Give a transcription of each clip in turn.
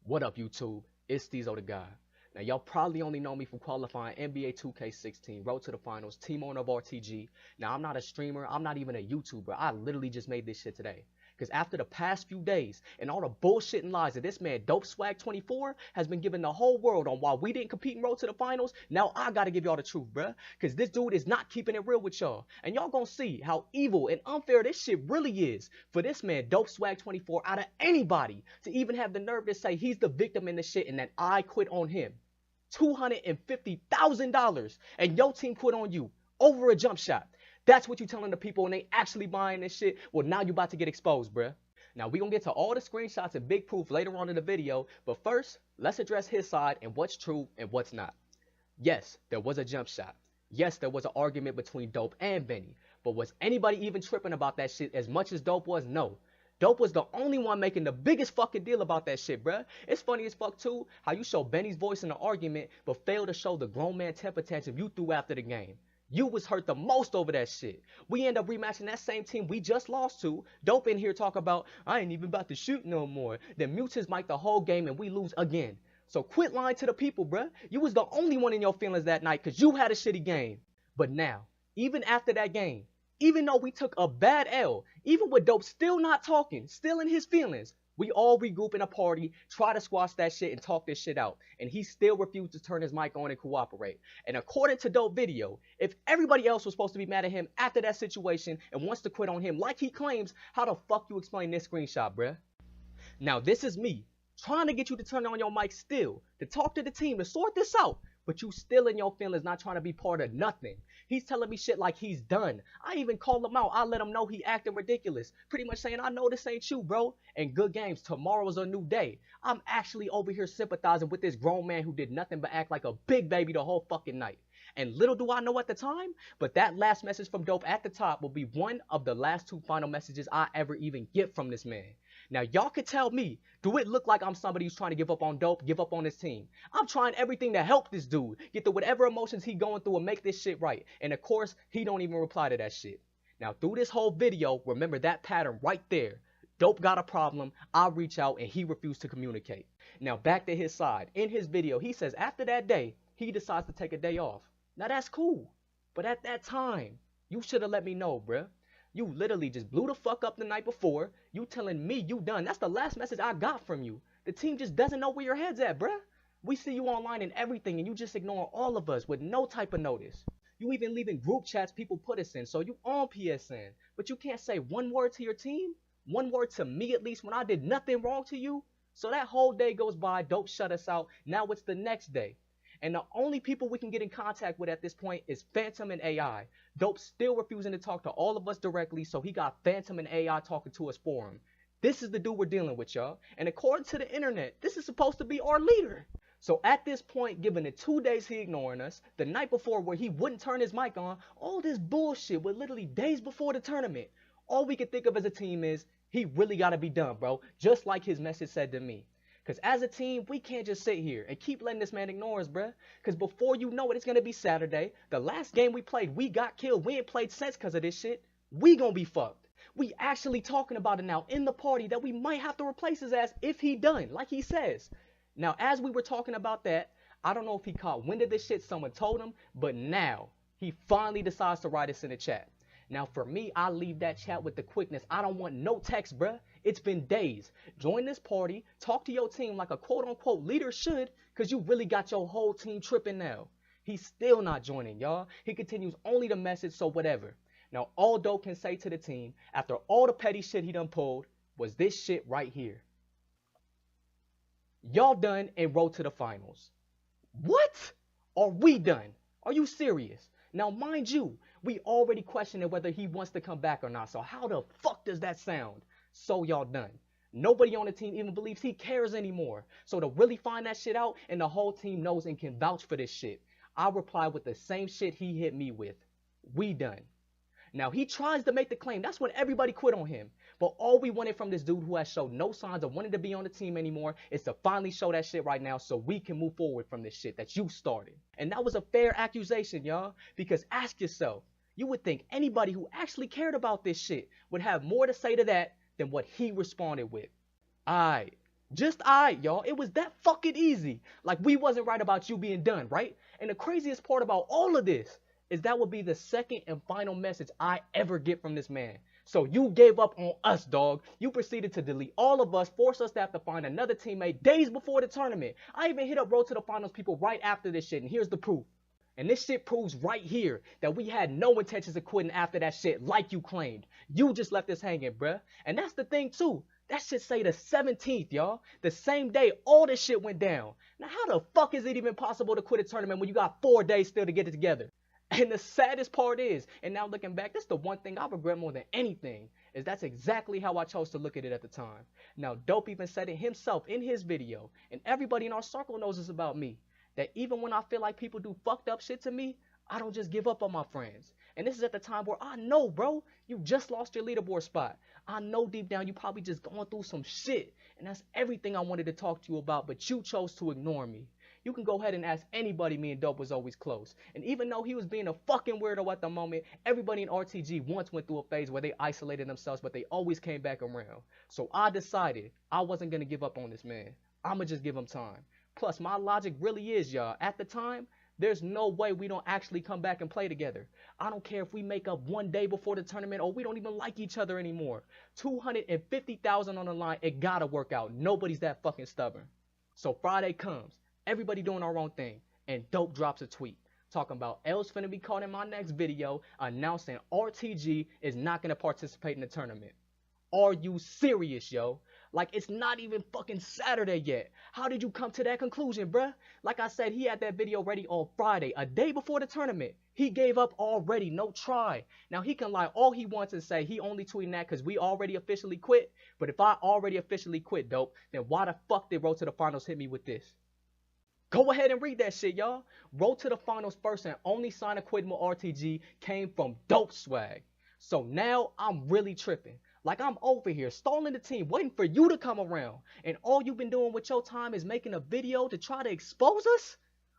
What up, YouTube? It's Steezo the guy. Now, y'all probably only know me from qualifying NBA 2K16, Road to the Finals, Team Owner of RTG. Now, I'm not a streamer. I'm not even a YouTuber. I literally just made this shit today. Because after the past few days and all the bullshit and lies that this man DOPESWAGG24 has been giving the whole world on why we didn't compete in Road to the Finals, now I gotta give y'all the truth, bruh. Because this dude is not keeping it real with y'all. And y'all gonna see how evil and unfair this shit really is for this man DOPESWAGG24 out of anybody to even have the nerve to say he's the victim in the shit and that I quit on him. $250,000 and your team quit on you over a jump shot. That's what you telling the people and they actually buying this shit. Well, now you about to get exposed, bruh. Now, we gonna get to all the screenshots and big proof later on in the video, but first, let's address his side and what's true and what's not. Yes, there was a jump shot. Yes, there was an argument between Dope and Benny, but was anybody even tripping about that shit as much as Dope was? No. Dope was the only one making the biggest fucking deal about that shit, bruh. It's funny as fuck, too, how you show Benny's voice in the argument, but fail to show the grown man temper tantrum you threw after the game. You was hurt the most over that shit. We end up rematching that same team we just lost to. Dope in here talk about, I ain't even about to shoot no more. Then mutes his mic the whole game and we lose again. So quit lying to the people, bruh. You was the only one in your feelings that night because you had a shitty game. But now, even after that game, even though we took a bad L, even with Dope still not talking, still in his feelings, we all regroup in a party, try to squash that shit and talk this shit out. And he still refused to turn his mic on and cooperate. And according to Dope video, if everybody else was supposed to be mad at him after that situation and wants to quit on him like he claims, how the fuck you explain this screenshot, bruh? Now, this is me trying to get you to turn on your mic still, to talk to the team, to sort this out. But you still in your feelings, not trying to be part of nothing. He's telling me shit like he's done. I even called him out. I let him know he acting ridiculous. Pretty much saying, I know this ain't you, bro. And good games. Tomorrow's a new day. I'm actually over here sympathizing with this grown man who did nothing but act like a big baby the whole fucking night. And little do I know at the time, but that last message from Dope at the top will be one of the last two final messages I ever even get from this man. Now, y'all could tell me, do it look like I'm somebody who's trying to give up on Dope, give up on his team? I'm trying everything to help this dude get through whatever emotions he going through and make this shit right. And of course, he don't even reply to that shit. Now, through this whole video, remember that pattern right there. Dope got a problem, I reach out, and he refused to communicate. Now, back to his side. In his video, he says after that day, he decides to take a day off. Now, that's cool. But at that time, you should have let me know, bruh. You literally just blew the fuck up the night before. You telling me you done. That's the last message I got from you. The team just doesn't know where your head's at, bruh. We see you online and everything, and you just ignoring all of us with no type of notice. You even leaving group chats people put us in, so you on PSN. But you can't say one word to your team? One word to me at least when I did nothing wrong to you? So that whole day goes by, Dope shut us out. Now it's the next day. And the only people we can get in contact with at this point is Phantom and AI. Dope still refusing to talk to all of us directly, so he got Phantom and AI talking to us for him. This is the dude we're dealing with, y'all. And according to the internet, this is supposed to be our leader. So at this point, given the 2 days he ignoring us, the night before where he wouldn't turn his mic on, all this bullshit with literally days before the tournament, all we can think of as a team is, he really gotta be done, bro. Just like his message said to me. Because as a team, we can't just sit here and keep letting this man ignore us, bruh. Because before you know it, it's going to be Saturday. The last game we played, we got killed. We ain't played since because of this shit. We going to be fucked. We actually talking about it now in the party that we might have to replace his ass if he done, like he says. Now, as we were talking about that, I don't know if he caught wind of this shit, someone told him, but now he finally decides to write us in the chat. Now, for me, I leave that chat with the quickness. I don't want no text, bruh. It's been days. Join this party. Talk to your team like a quote-unquote leader should, because you really got your whole team tripping now. He's still not joining, y'all. He continues only to message, so whatever. Now, all Dope can say to the team, after all the petty shit he done pulled, was this shit right here. Y'all done and Road to the Finals. What? Are we done? Are you serious? Now, mind you, we already questioned whether he wants to come back or not. So how the fuck does that sound? So y'all done. Nobody on the team even believes he cares anymore. So to really find that shit out, and the whole team knows and can vouch for this shit, I reply with the same shit he hit me with. We done. Now, he tries to make the claim. That's when everybody quit on him. But all we wanted from this dude who has showed no signs of wanting to be on the team anymore is to finally show that shit right now so we can move forward from this shit that you started. And that was a fair accusation, y'all. Because ask yourself, you would think anybody who actually cared about this shit would have more to say to that than what he responded with. Alright, Just alright, y'all. It was that fucking easy. Like, we wasn't right about you being done, right? And the craziest part about all of this is that would be the second and final message I ever get from this man. So you gave up on us, dog. You proceeded to delete all of us, force us to have to find another teammate days before the tournament. I even hit up Road to the Finals people right after this shit, and here's the proof. And this shit proves right here that we had no intentions of quitting after that shit like you claimed. You just left us hanging, bruh. And that's the thing, too. That shit say the 17th, y'all. The same day all this shit went down. Now, how the fuck is it even possible to quit a tournament when you got 4 days still to get it together? And the saddest part is, and now looking back, that's the one thing I regret more than anything, is that's exactly how I chose to look at it at the time. Now, Dope even said it himself in his video, and everybody in our circle knows this about me, that even when I feel like people do fucked up shit to me, I don't just give up on my friends. And this is at the time where I know, bro, you just lost your leaderboard spot. I know deep down you probably just going through some shit. And that's everything I wanted to talk to you about, but you chose to ignore me. You can go ahead and ask anybody, me and Dope was always close. And even though he was being a fucking weirdo at the moment, everybody in RTG once went through a phase where they isolated themselves, but they always came back around. So I decided I wasn't going to give up on this man. I'ma just give him time. Plus, my logic really is, y'all, at the time, there's no way we don't actually come back and play together. I don't care if we make up one day before the tournament or we don't even like each other anymore. 250,000 on the line, it gotta work out. Nobody's that fucking stubborn. So Friday comes, everybody doing our own thing, and Dope drops a tweet talking about L's finna be caught in my next video announcing RTG is not gonna participate in the tournament. Are you serious, yo? Like, it's not even fucking Saturday yet. How did you come to that conclusion, bruh? Like I said, he had that video ready on Friday, a day before the tournament. He gave up already, no try. Now, he can lie all he wants and say he only tweeting that because we already officially quit. But if I already officially quit, Dope, then why the fuck did Road to the Finals hit me with this? Go ahead and read that shit, y'all. Road to the Finals first and only sign of quitting with RTG came from Dope Swag. So now I'm really tripping. Like, I'm over here stalling the team, waiting for you to come around. And all you've been doing with your time is making a video to try to expose us?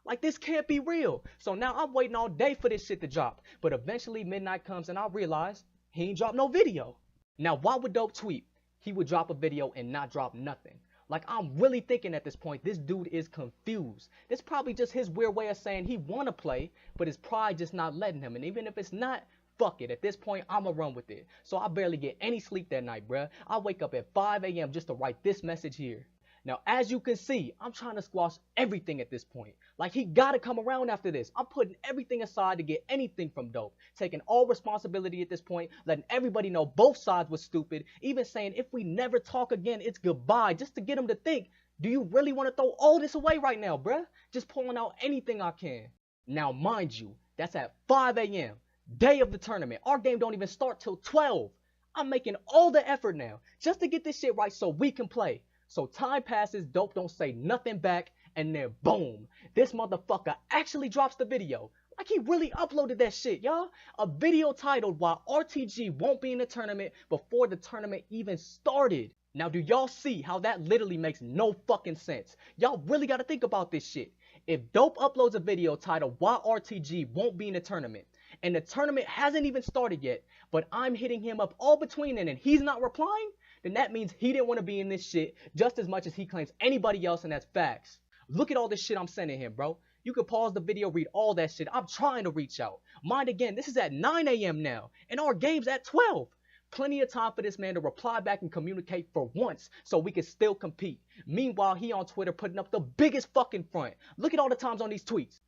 Like, this can't be real. So now I'm waiting all day for this shit to drop. But eventually midnight comes and I realize he ain't dropped no video. Now, why would Dope tweet? He would drop a video and not drop nothing. Like, I'm really thinking at this point, this dude is confused. This probably just his weird way of saying he want to play, but his pride just not letting him. And even if it's not, fuck it. At this point, I'ma run with it. So I barely get any sleep that night, bruh. I wake up at 5 a.m. just to write this message here. Now, as you can see, I'm trying to squash everything at this point. Like, he gotta come around after this. I'm putting everything aside to get anything from Dope. Taking all responsibility at this point, letting everybody know both sides was stupid. Even saying if we never talk again, it's goodbye. Just to get him to think, do you really want to throw all this away right now, bruh? Just pulling out anything I can. Now, mind you, that's at 5 a.m. Day of the tournament. Our game don't even start till 12. I'm making all the effort now just to get this shit right so we can play. So time passes, Dope don't say nothing back, and then boom, this motherfucker actually drops the video. Like, he really uploaded that shit, y'all. A video titled Why RTG Won't Be in the Tournament before the tournament even started. Now, do y'all see how that literally makes no fucking sense? Y'all really gotta think about this shit. If Dope uploads a video titled Why RTG Won't Be in the Tournament, and the tournament hasn't even started yet, but I'm hitting him up all between then and he's not replying, then that means he didn't want to be in this shit just as much as he claims anybody else, and that's facts. Look at all this shit I'm sending him, bro. You can pause the video, read all that shit. I'm trying to reach out. Mind again, this is at 9 a.m. now, and our game's at 12. Plenty of time for this man to reply back and communicate for once so we can still compete. Meanwhile, he on Twitter putting up the biggest fucking front. Look at all the times on these tweets.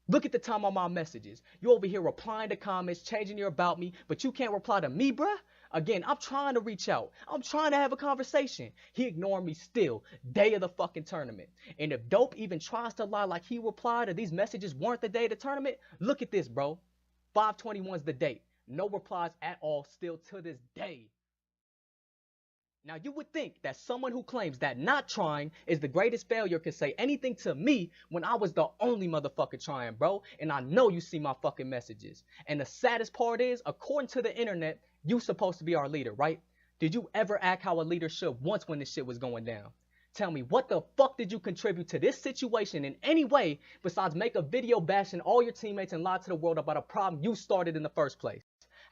Look at the time on my messages. You over here replying to comments, changing your about me, but you can't reply to me, bruh? Again, I'm trying to reach out. I'm trying to have a conversation. He ignoring me still, day of the fucking tournament. And if Dope even tries to lie like he replied or these messages weren't the day of the tournament, look at this, bro. 5/21's the date. No replies at all still to this day. Now, you would think that someone who claims that not trying is the greatest failure could say anything to me when I was the only motherfucker trying, bro. And I know you see my fucking messages. And the saddest part is, according to the internet, you supposed to be our leader, right? Did you ever act how a leader should once when this shit was going down? Tell me, what the fuck did you contribute to this situation in any way besides make a video bashing all your teammates and lie to the world about a problem you started in the first place?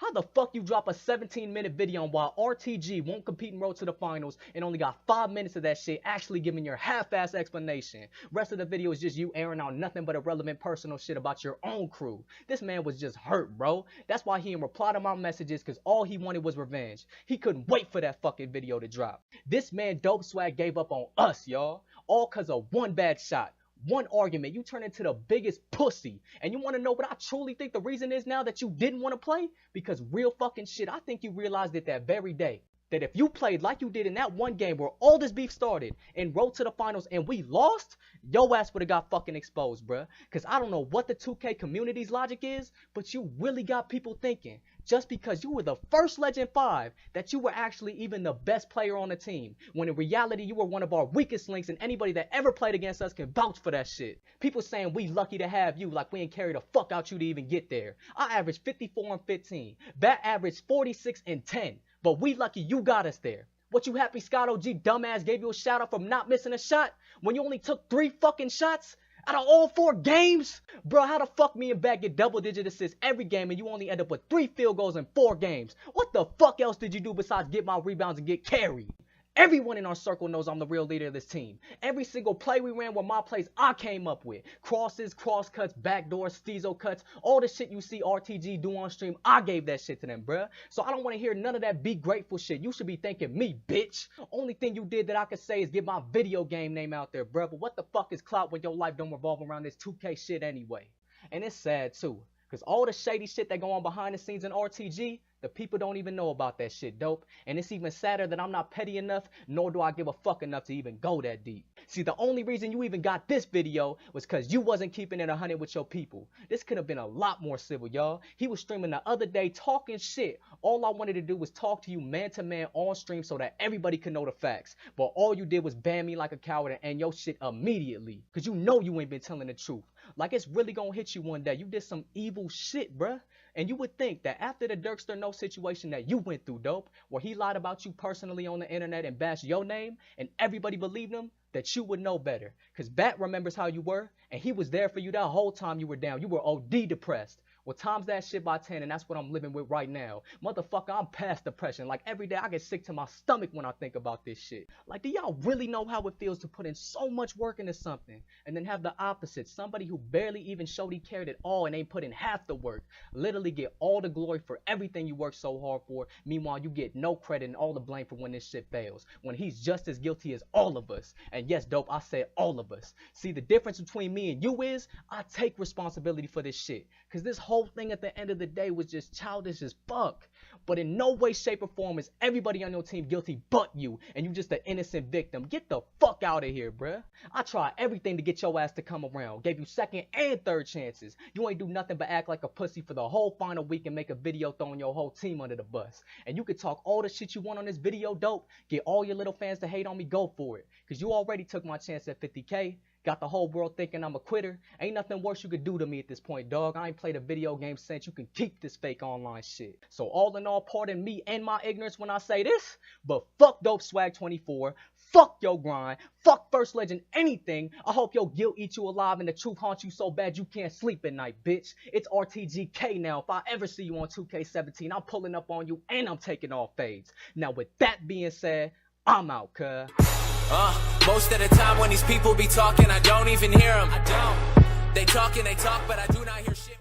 How the fuck you drop a 17-minute video on why RTG won't compete in Road to the Finals and only got 5 minutes of that shit actually giving your half-ass explanation? Rest of the video is just you airing out nothing but irrelevant personal shit about your own crew. This man was just hurt, bro. That's why he didn't reply to my messages, because all he wanted was revenge. He couldn't wait for that fucking video to drop. This man Dope Swag gave up on us, y'all. All because of one bad shot. One argument, you turn into the biggest pussy. And you want to know what I truly think the reason is now that you didn't want to play? Because real fucking shit, I think you realized it that very day. That if you played like you did in that one game where all this beef started and Road to the Finals and we lost, your ass would have got fucking exposed, bruh. Because I don't know what the 2K community's logic is, but you really got people thinking just because you were the first Legend 5 that you were actually even the best player on the team. When in reality, you were one of our weakest links, and anybody that ever played against us can vouch for that shit. People saying we lucky to have you, like we ain't carried the fuck out you to even get there. I averaged 54 and 15. Bat averaged 46 and 10. But we lucky you got us there. What, you happy Scott OG dumbass gave you a shout out from not missing a shot when you only took 3 fucking shots out of all 4 games? Bro, how the fuck me and Bat get double-digit assists every game and you only end up with 3 field goals in 4 games? What the fuck else did you do besides get my rebounds and get carried? Everyone in our circle knows I'm the real leader of this team. Every single play we ran were my plays I came up with. Crosses, cross cuts, backdoors, Steezo cuts, all the shit you see RTG do on stream, I gave that shit to them, bruh. So I don't want to hear none of that be grateful shit. You should be thanking me, bitch. Only thing you did that I could say is get my video game name out there, bruh. But what the fuck is clout when your life don't revolve around this 2K shit anyway? And it's sad too, because all the shady shit that go on behind the scenes in RTG, the people don't even know about that shit, dope. And it's even sadder that I'm not petty enough, nor do I give a fuck enough to even go that deep. See, the only reason you even got this video was because you wasn't keeping it 100 with your people. This could have been a lot more civil, y'all. He was streaming the other day talking shit. All I wanted to do was talk to you man to man on stream so that everybody could know the facts. But all you did was ban me like a coward and end your shit immediately. Because you know you ain't been telling the truth. Like it's really gonna hit you one day. You did some evil shit, bruh. And you would think that after the Dirkster No situation that you went through, dope, where he lied about you personally on the internet and bashed your name, and everybody believed him, that you would know better. Because Bat remembers how you were, and he was there for you that whole time you were down. You were OD depressed. Well, times that shit by 10, and that's what I'm living with right now. Motherfucker, I'm past depression. Like, every day I get sick to my stomach when I think about this shit. Like, do y'all really know how it feels to put in so much work into something, and then have the opposite, somebody who barely even showed he cared at all and ain't put in half the work, literally get all the glory for everything you worked so hard for, meanwhile you get no credit and all the blame for when this shit fails, when he's just as guilty as all of us. And yes, dope, I said all of us. See, the difference between me and you is, I take responsibility for this shit, because this whole thing at the end of the day was just childish as fuck. But in no way, shape, or form is everybody on your team guilty but you, and you just an innocent victim. Get the fuck out of here, bruh. I tried everything to get your ass to come around. Gave you second and third chances. You ain't do nothing but act like a pussy for the whole final week and make a video throwing your whole team under the bus. And you could talk all the shit you want on this video, dope. Get all your little fans to hate on me, go for it. Because you already took my chance at 50K. Got the whole world thinking I'm a quitter. Ain't nothing worse you could do to me at this point, dog. I ain't played a video game since. You can keep this fake online shit. So all in all, pardon me and my ignorance when I say this, but fuck DOPESWAGG24. Fuck your grind. Fuck First Legend anything. I hope your guilt eats you alive and the truth haunts you so bad you can't sleep at night, bitch. It's RTGK now. If I ever see you on 2K17, I'm pulling up on you and I'm taking off fades. Now with that being said, I'm out, cuz. Most of the time when these people be talking, I don't even hear them. They talk, but I do not hear shit.